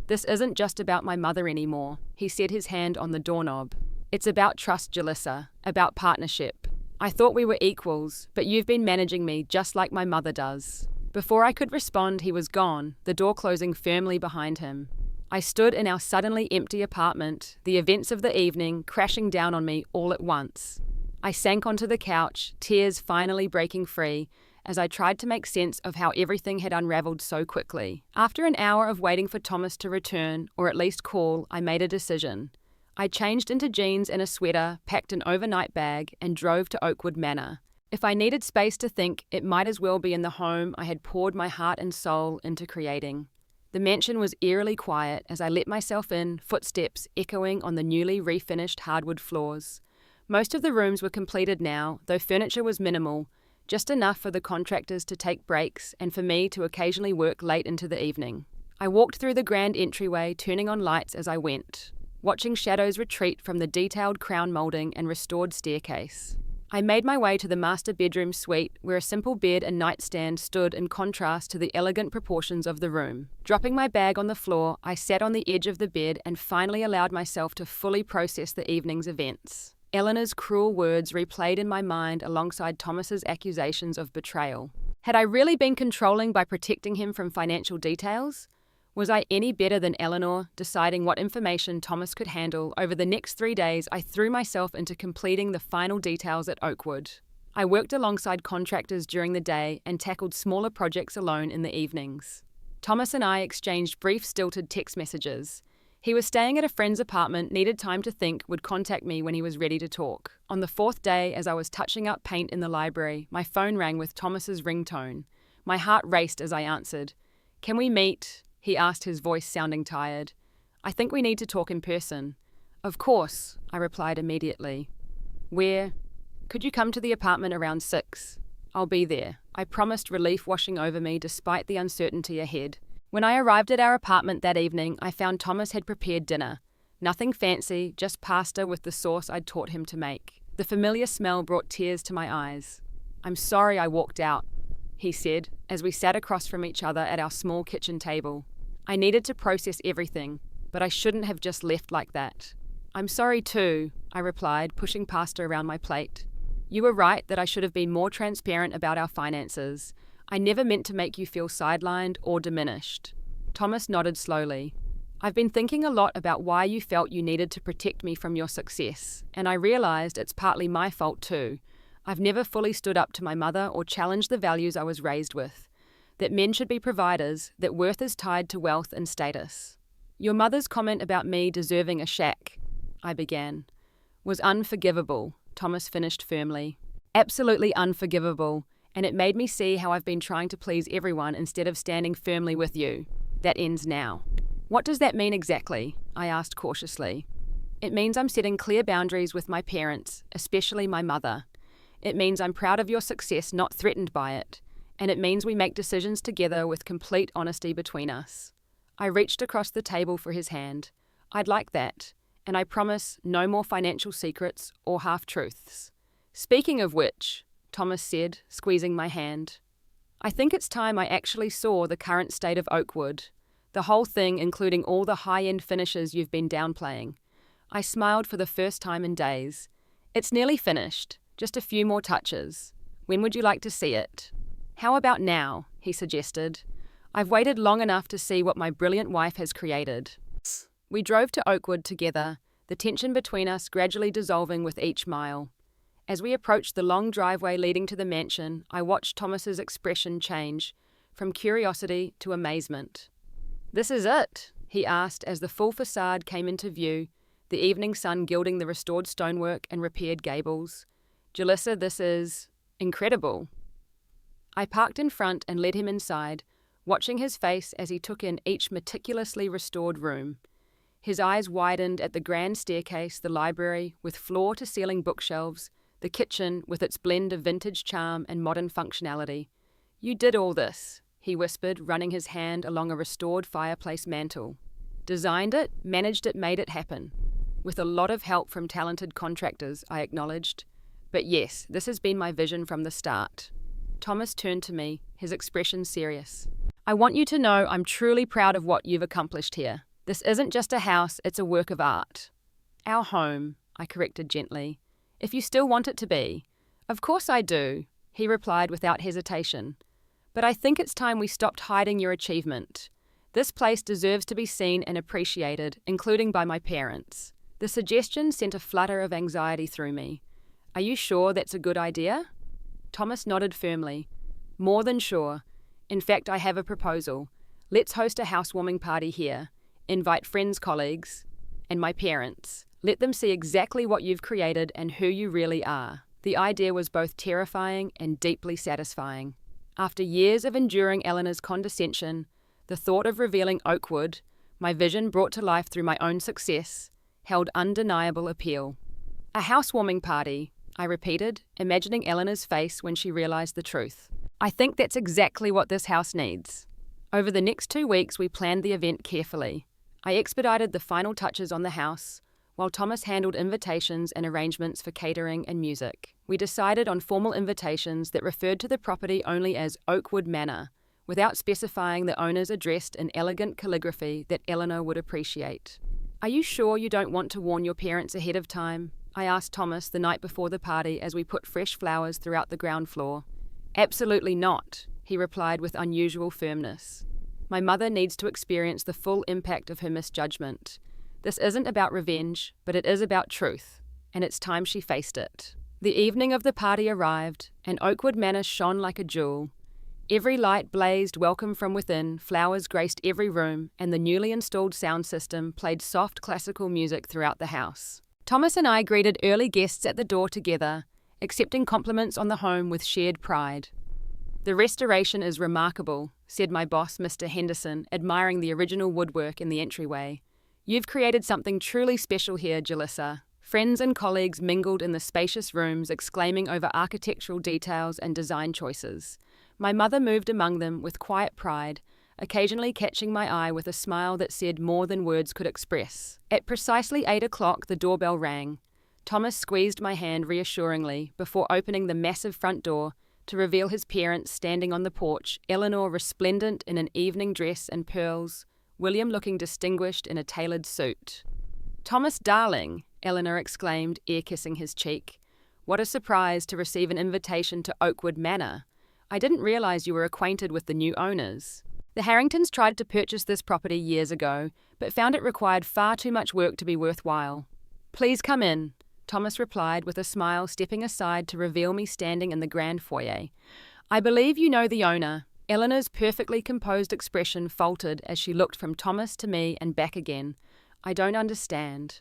This isn't just about my mother anymore. He set his hand on the doorknob. It's about trust, Jalissa. About partnership. I thought we were equals, but you've been managing me just like my mother does. Before I could respond, he was gone, the door closing firmly behind him. I stood in our suddenly empty apartment, the events of the evening crashing down on me all at once. I sank onto the couch, tears finally breaking free, as I tried to make sense of how everything had unraveled so quickly. After an hour of waiting for Thomas to return, or at least call, I made a decision. I changed into jeans and a sweater, packed an overnight bag, and drove to Oakwood Manor. If I needed space to think, it might as well be in the home I had poured my heart and soul into creating. The mansion was eerily quiet as I let myself in, footsteps echoing on the newly refinished hardwood floors. Most of the rooms were completed now, though furniture was minimal, just enough for the contractors to take breaks and for me to occasionally work late into the evening. I walked through the grand entryway, turning on lights as I went, watching shadows retreat from the detailed crown molding and restored staircase. I made my way to the master bedroom suite, where a simple bed and nightstand stood in contrast to the elegant proportions of the room. Dropping my bag on the floor, I sat on the edge of the bed and finally allowed myself to fully process the evening's events. Eleanor's cruel words replayed in my mind alongside Thomas's accusations of betrayal. Had I really been controlling by protecting him from financial details? Was I any better than Eleanor, deciding what information Thomas could handle? Over the next 3 days, I threw myself into completing the final details at Oakwood. I worked alongside contractors during the day and tackled smaller projects alone in the evenings. Thomas and I exchanged brief, stilted text messages. He was staying at a friend's apartment, needed time to think, would contact me when he was ready to talk. On the 4th day, as I was touching up paint in the library, my phone rang with Thomas's ringtone. My heart raced as I answered. "Can we meet?" he asked, his voice sounding tired. "I think we need to talk in person." "Of course," I replied immediately. "Where?" "Could you come to the apartment around 6? "I'll be there," I promised, relief washing over me despite the uncertainty ahead. When I arrived at our apartment that evening, I found Thomas had prepared dinner. Nothing fancy, just pasta with the sauce I'd taught him to make. The familiar smell brought tears to my eyes. "I'm sorry I walked out," he said, as we sat across from each other at our small kitchen table. "I needed to process everything, but I shouldn't have just left like that." "I'm sorry too," I replied, pushing pasta around my plate. "You were right that I should have been more transparent about our finances. I never meant to make you feel sidelined or diminished." Thomas nodded slowly. "I've been thinking a lot about why you felt you needed to protect me from your success, and I realized it's partly my fault too. I've never fully stood up to my mother or challenged the values I was raised with. That men should be providers, that worth is tied to wealth and status. Your mother's comment about me deserving a shack," I began, "was unforgivable," Thomas finished firmly. "Absolutely unforgivable, and it made me see how I've been trying to please everyone instead of standing firmly with you. That ends now." "What does that mean exactly?" I asked cautiously. "It means I'm setting clear boundaries with my parents, especially my mother. It means I'm proud of your success, not threatened by it. And it means we make decisions together with complete honesty between us." I reached across the table for his hand. "I'd like that. And I promise no more financial secrets or half-truths." "Speaking of which," Thomas said, squeezing my hand, "I think it's time I actually saw the current state of Oakwood. The whole thing, including all the high-end finishes you've been downplaying." I smiled for the first time in days. "It's nearly finished. Just a few more touches. When would you like to see it?" "How about now?" he suggested. "I've waited long enough to see what my brilliant wife has created." We drove to Oakwood together, the tension between us gradually dissolving with each mile. As we approached the long driveway leading to the mansion, I watched Thomas's expression change, from curiosity to amazement. "This is it?" he asked as the full facade came into view, the evening sun gilding the restored stonework and repaired gables. "Jalissa, this is incredible." I parked in front and led him inside, watching his face as he took in each meticulously restored room. His eyes widened at the grand staircase, the library, with floor-to-ceiling bookshelves, the kitchen, with its blend of vintage charm and modern functionality. "You did all this," he whispered, running his hand along a restored fireplace mantel. "Designed it, managed it, made it happen." "With a lot of help from talented contractors," I acknowledged. "But yes, this has been my vision from the start." Thomas turned to me, his expression serious. "I want you to know I'm truly proud of what you've accomplished here. This isn't just a house, it's a work of art." "Our home," I corrected gently. "If you still want it to be." "Of course I do," he replied without hesitation. "But I think it's time we stopped hiding your achievement. This place deserves to be seen and appreciated, including by my parents." The suggestion sent a flutter of anxiety through me. "Are you sure that's a good idea?" Thomas nodded firmly. More than sure. In fact, I have a proposal. Let's host a housewarming party here. Invite friends, colleagues, and my parents. Let them see exactly what you've created and who you really are. The idea was both terrifying and deeply satisfying. After years of enduring Eleanor's condescension, the thought of revealing Oakwood, my vision brought to life through my own success, held undeniable appeal. A housewarming party, I repeated, imagining Eleanor's face when she realized the truth. I think that's exactly what this house needs. Over the next 2 weeks, we planned the event carefully. I expedited the final touches on the house, while Thomas handled invitations and arrangements for catering and music. We decided on formal invitations that referred to the property only as Oakwood Manor, without specifying the owner's address in elegant calligraphy that Eleanor would appreciate. Are you sure you don't want to warn your parents ahead of time? I asked Thomas the night before the party as we put fresh flowers throughout the ground floor. Absolutely not, he replied with unusual firmness. My mother needs to experience the full impact of her misjudgment. This isn't about revenge, but it is about truth, and it's time she faced it. The evening of the party arrived, and Oakwood Manor shone like a jewel. Every light blazed welcome from within, flowers graced every room, and the newly installed sound system played soft classical music throughout the house. Thomas and I greeted early guests at the door together, accepting compliments on the home with shared pride. The restoration is remarkable, said my boss, Mr. Henderson, admiring the original woodwork in the entryway. You've created something truly special here, Jalissa. Friends and colleagues mingled in the spacious rooms, exclaiming over architectural details and design choices. My mother moved among them with quiet pride, occasionally catching my eye with a smile that said more than words could express. At precisely 8 o'clock, the doorbell rang. Thomas squeezed my hand reassuringly before opening the massive front door to reveal his parents standing on the porch, Eleanor resplendent in an evening dress and pearls, William looking distinguished in a tailored suit. "Thomas, darling," Eleanor exclaimed, ear-kissing his cheek. "What a surprise to receive an invitation to Oakwood Manor. I didn't realize you were acquainted with the new owners." The Harringtons tried to purchase this property years ago, but found it required far too much work to be worthwhile. "Please come in," Thomas replied with a smile, stepping aside to reveal me standing in the grand foyer. "I believe you know the owner." Eleanor's perfectly composed expression faltered as she looked from Thomas to me and back again. "I don't understand."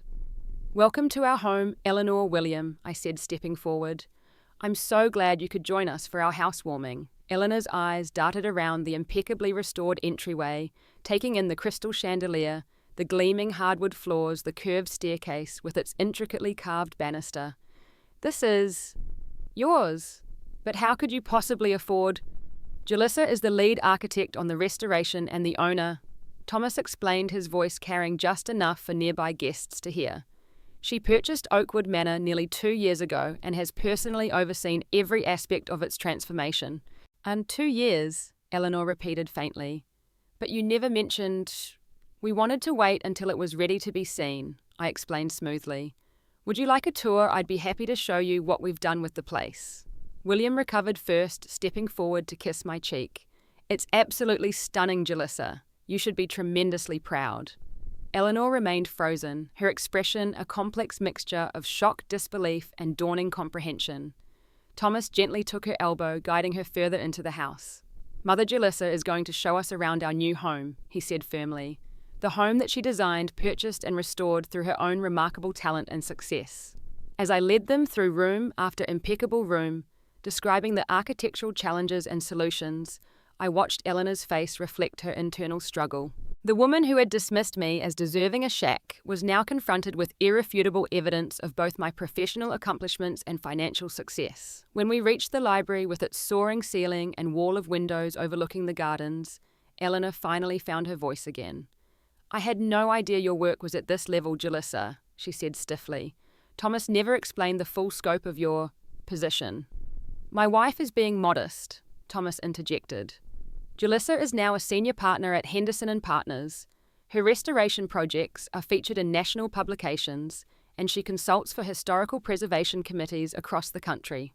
"Welcome to our home, Eleanor, William," I said, stepping forward. "I'm so glad you could join us for our housewarming." Eleanor's eyes darted around the impeccably restored entryway, taking in the crystal chandelier, the gleaming hardwood floors, the curved staircase with its intricately carved banister. "This is yours. But how could you possibly afford—" "Jalissa is the lead architect on the restoration and the owner," Thomas explained, his voice carrying just enough for nearby guests to hear. "She purchased Oakwood Manor nearly 2 years ago and has personally overseen every aspect of its transformation." "And 2 years," Eleanor repeated faintly. "But you never mentioned—" "We wanted to wait until it was ready to be seen," I explained smoothly. "Would you like a tour? I'd be happy to show you what we've done with the place." William recovered first, stepping forward to kiss my cheek. "It's absolutely stunning, Jalissa. You should be tremendously proud." Eleanor remained frozen, her expression a complex mixture of shock, disbelief, and dawning comprehension. Thomas gently took her elbow, guiding her further into the house. "Mother Jalissa is going to show us around our new home," he said firmly. The home that she designed, purchased, and restored through her own remarkable talent and success. As I led them through room after impeccable room, describing the architectural challenges and solutions, I watched Eleanor's face reflect her internal struggle. The woman who had dismissed me as deserving a shack was now confronted with irrefutable evidence of both my professional accomplishments and financial success. When we reached the library with its soaring ceiling and wall of windows overlooking the gardens, Eleanor finally found her voice again. "I had no idea your work was at this level, Jalissa," she said stiffly. "Thomas never explained the full scope of your position." "My wife is being modest," Thomas interjected. "Jalissa is now a senior partner at Henderson & Partners. Her restoration projects are featured in national publications, and she consults for historical preservation committees across the country."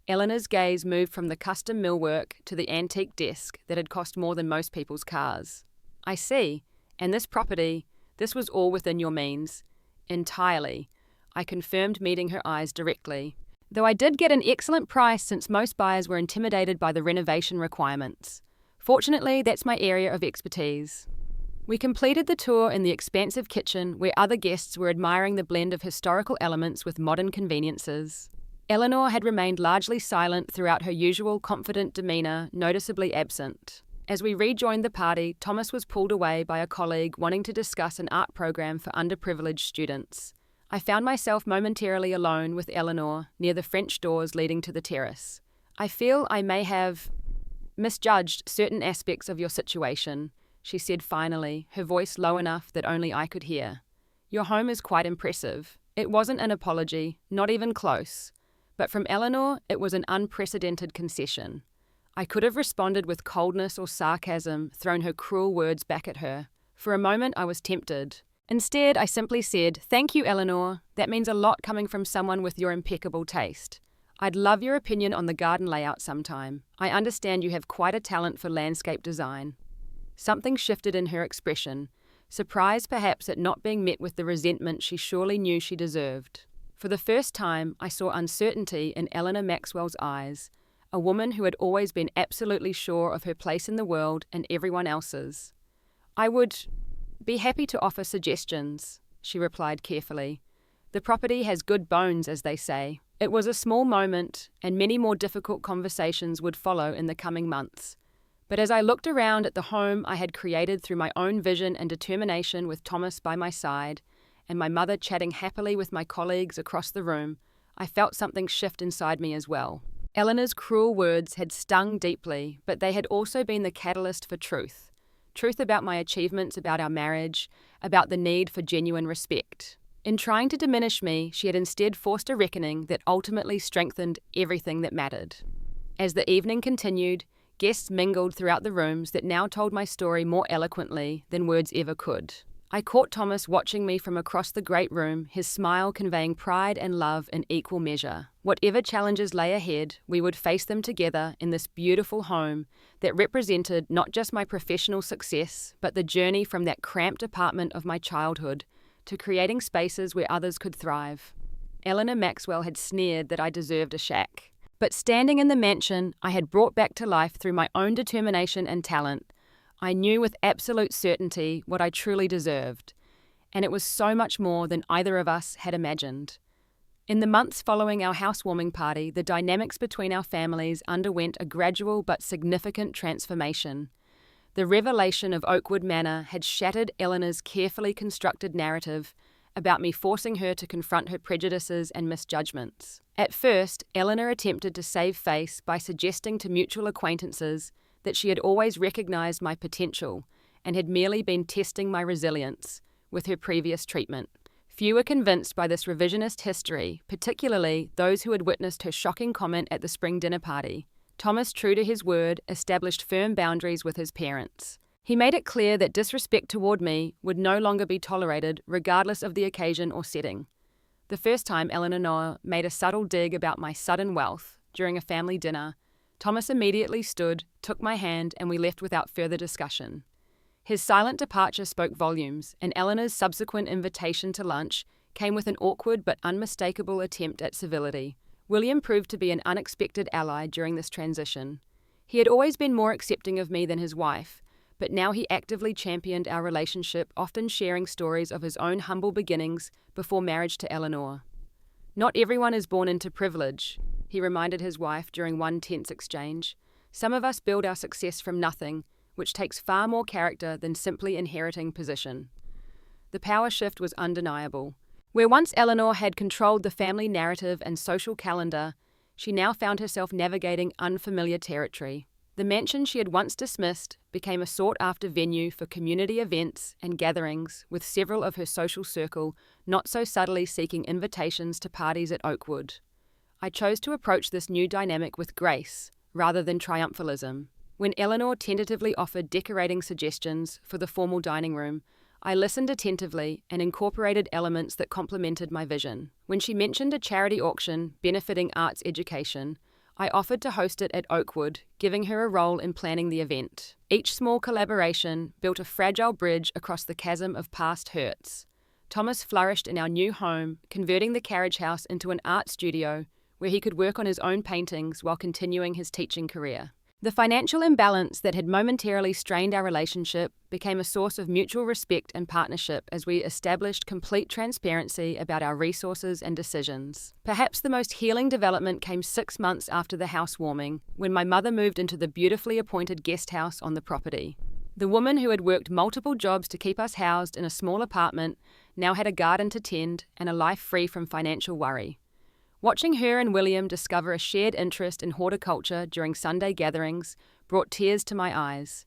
Eleanor's gaze moved from the custom millwork to the antique desk that had cost more than most people's cars. "I see. And this property, this was all within your means?" "Entirely," I confirmed, meeting her eyes directly. though I did get an excellent price since most buyers were intimidated by the renovation requirements. Fortunately, that's my area of expertise. We completed the tour in the expansive kitchen where other guests were admiring the blend of historical elements with modern conveniences. Eleanor had remained largely silent throughout her usual confident demeanour, noticeably absent. As we rejoined the party, Thomas was pulled away by a colleague wanting to discuss an art program for underprivileged students. I found myself momentarily alone with Eleanor near the French doors leading to the terrace. I feel I may have misjudged certain aspects of your situation, she said finally, her voice low enough that only I could hear. Your home is quite impressive. It wasn't an apology, not even close. But from Eleanor, it was an unprecedented concession. I could have responded with coldness or sarcasm, thrown her cruel words back at her. For a moment, I was tempted. Instead, I simply said, "Thank you, Eleanor. That means a lot coming from someone with your impeccable taste. I'd love your opinion on the garden layout sometime. I understand you have quite a talent for landscape design." Something shifted in her expression, surprise perhaps at not being met with the resentment she surely knew she deserved. For the first time, I saw uncertainty in Eleanor Maxwell's eyes, a woman who had always been absolutely sure of her place in the world and everyone else's. "I would be happy to offer suggestions," she replied carefully. "The property has good bones, as they say." It was a small moment, and many more difficult conversations would follow in the coming months. But as I looked around at the home I had created through my own vision and determination with Thomas by my side, and my mother chatting happily with my colleagues across the room, I felt something shift inside me as well. Eleanor's cruel words had stung deeply, but they had also been the catalyst for truth. Truth about my achievements, about our marriage, about the need for genuine respect. In trying to diminish me, she had instead forced a reckoning that ultimately strengthened everything that mattered. As the evening continued, guests mingled throughout the rooms that now told my story more eloquently than words ever could. I caught Thomas watching me from across the great room, his smile conveying pride and love in equal measure. Whatever challenges lay ahead, we would face them together in this beautiful home that represented not just my professional success, but the journey from that cramped apartment of my childhood to creating spaces where others could thrive. Eleanor Maxwell had sneered that I deserved a shack. But standing in the mansion I had brought back to life through my own determination and talent, I knew with absolute certainty what I truly deserved, and it was so much more than either of us had imagined. In the months following our housewarming party, the dynamics between our families underwent a gradual but significant transformation. The revelation of Oakwood Manor had shattered Eleanor's carefully constructed narrative about me, forcing her to confront her prejudices and misjudgments. At first, Eleanor attempted to save face by suggesting to mutual acquaintances that she had always recognized my potential and had merely been testing my resilience with her previous treatment. Few were convinced by this revisionist history, particularly those who had witnessed her shocking comment at the spring dinner party. Thomas, true to his word, established firm boundaries with his parents. He made it clear that disrespect toward me would no longer be tolerated, regardless of the occasion or setting. The first time Eleanor made a subtle dig about my sudden wealth during a family dinner, Thomas immediately stood, took my hand, and we left without further discussion. His silent departure spoke volumes, and Eleanor's subsequent invitation to lunch came with an awkward but unmistakable attempt at civility. William proved to be an unexpected ally during this transition. He had always been more accepting of me than his wife, but now he actively championed our relationship, often sharing stories of his own humble beginnings before marriage to Eleanor. "Not everyone is born into privilege," he reminded his wife during one tense exchange. "Some of us build our success from nothing, which takes far more character than simply inheriting position." The power shift was undeniable. Where once Eleanor had controlled the family narrative and social calendar, she now found herself navigating unfamiliar territory. The mansion she had once dismissed became a sought-after venue for community events and gatherings, with several of her social circle not so subtly seeking invitations to parties at Oakwood. I chose to approach this new dynamic with grace, rather than triumphalism. When Eleanor tentatively offered decorating suggestions for the formal dining room, I listened attentively and incorporated elements that complemented my vision. When she mentioned a charity auction benefiting arts education, I offered to host it at Oakwood, giving her a role in planning the event. Each small collaboration built a fragile bridge across the chasm of past hurts. Thomas flourished in our new home, converting the carriage house into an art studio where he could work on his own paintings while continuing his teaching career. The financial imbalance that had momentarily strained our relationship became a source of mutual respect and partnership as we established complete transparency about our resources and decisions. Perhaps the most healing development came 6 months after the housewarming, when my mother moved into the beautifully appointed guest house on the property. The woman who had worked multiple jobs to keep us housed in a small apartment now had a garden to tend and a life free from financial worry. Watching her and William discover a shared interest in horticulture during Sunday gatherings brought tears to my eyes.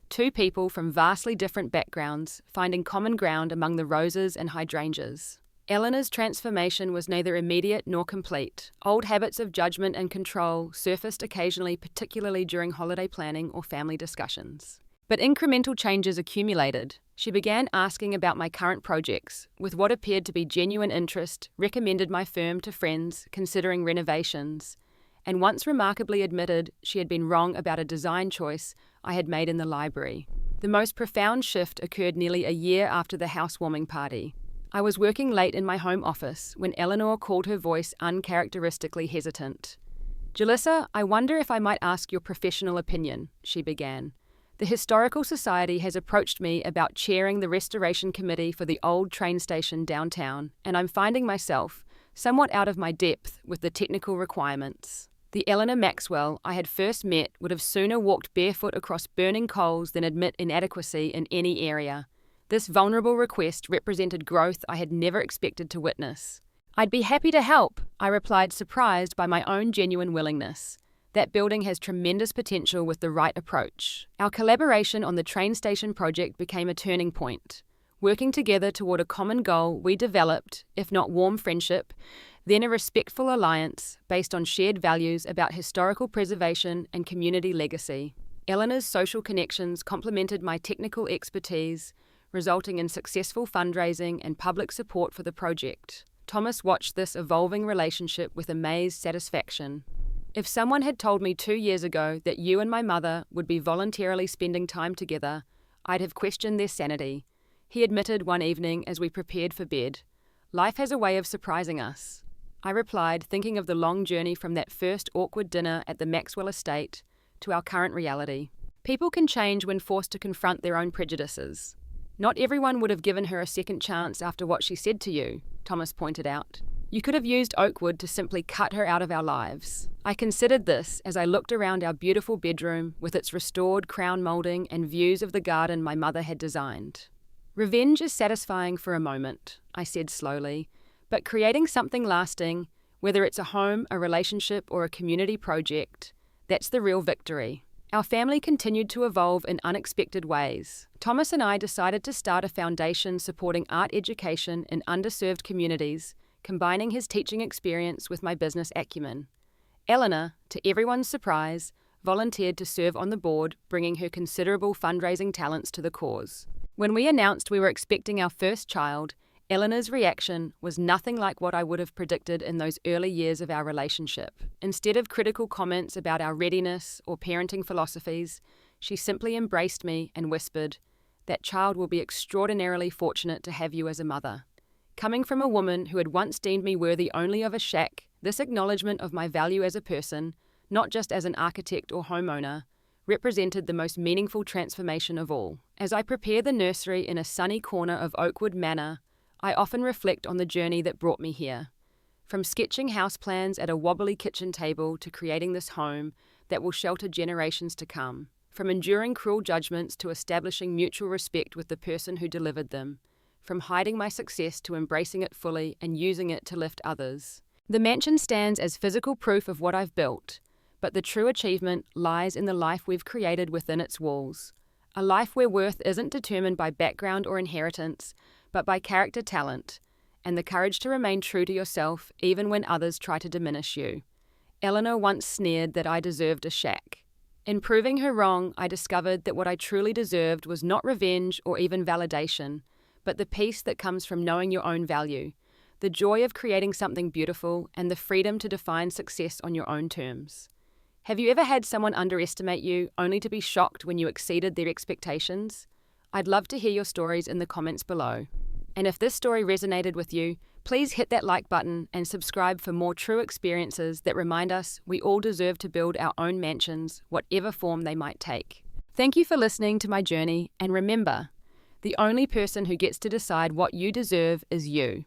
Two people from vastly different backgrounds finding common ground among the roses and hydrangeas. Eleanor's transformation was neither immediate nor complete. Old habits of judgment and control surfaced occasionally, particularly during holiday planning or family discussions. But incremental changes accumulated. She began asking about my current projects, with what appeared to be genuine interest, recommended my firm to friends considering renovations, and once remarkably admitted she had been wrong about a design choice I had made in the library. The most profound shift occurred nearly a year after the housewarming party. I was working late in my home office when Eleanor called, her voice uncharacteristically hesitant. "Jalissa, I wonder if I might ask your professional opinion," she began. "The Historical Society has approached me about chairing the restoration committee for the old train station downtown, and I'm finding myself somewhat out of my depth with the technical requirements." The Eleanor Maxwell I had first met would have sooner walked barefoot across burning coals than admit inadequacy in any area. This vulnerable request represented growth I had never expected to witness. "I'd be happy to help," I replied, surprised by my own genuine willingness. That building has tremendous potential with the right approach. Our collaboration on the train station project became a turning point. Working together toward a common goal, we developed, if not warm friendship, then a respectful alliance based on shared values about historical preservation and community legacy. Eleanor's social connections complemented my technical expertise, resulting in successful fundraising and public support for the project. Thomas watched this evolving relationship with amazed satisfaction. "If someone had told me 2 years ago that you and my mother would be voluntarily spending time together, I'd have questioned their sanity," he admitted one evening as we prepared for bed. "Life has a way of surprising us," I replied, thinking of the long journey from that first awkward dinner at the Maxwell estate to our current reality. People can change when forced to confront their own prejudices. "Not everyone would have given her a second chance after what she said to you," Thomas pointed out. "You could have used Oakwood to simply cut her out of our lives." I considered this as I looked around our beautiful bedroom with its restored crown moulding and views of the garden my mother had designed. "Revenge is satisfying for a moment," I said slowly, "but creating something lasting, whether it's a home, a relationship, or a community project, that's the real victory." Our family continued to evolve in unexpected ways. Thomas and I decided to start a foundation supporting art education in underserved communities, combining his teaching experience with my business acumen. Eleanor, to everyone's surprise, volunteered to serve on the board, bringing her considerable fundraising talents to the cause. When we announced we were expecting our first child, Eleanor's reaction was nothing like what I would have predicted in those early years of our relationship. Instead of critical comments about our readiness or parenting philosophies, she simply embraced me and whispered, "That child will be extraordinarily fortunate to have you as a mother." Coming from a woman who had once deemed me worthy only of a shack, this acknowledgement of my value as a person, not just as an architect or homeowner, represented the most meaningful transformation of all. As I prepare the nursery in a sunny corner of Oakwood Manor, I often reflect on the journey that brought me here. From sketching house plans at a wobbly kitchen table to creating this home that will shelter generations to come. From enduring cruel judgments to establishing mutual respect with the person who delivered them. From hiding my success to embracing it fully and using it to lift others. The mansion stands as physical proof of what I've built, but the true achievement lies in the life we've created within its walls. A life where worth isn't determined by background or inheritance, but by character, talent, and the courage to remain true to yourself even when others try to diminish you. Eleanor once sneered that I deserved a shack. In proving her wrong, I discovered that what I truly deserved was not revenge or even validation, but the peace that comes from knowing your own value, the joy of creating something beautiful, and the freedom to define success on your own terms. Have you ever had someone underestimate you only to be shocked when you exceeded their expectations? I'd love to hear your stories in the comments below. And if this story resonated with you, Please hit that like button and subscribe for more true experiences that remind us we all deserve to build our own mansions, whatever form they might take. Thank you for listening to my journey, and remember, the only person who gets to decide what you deserve is you.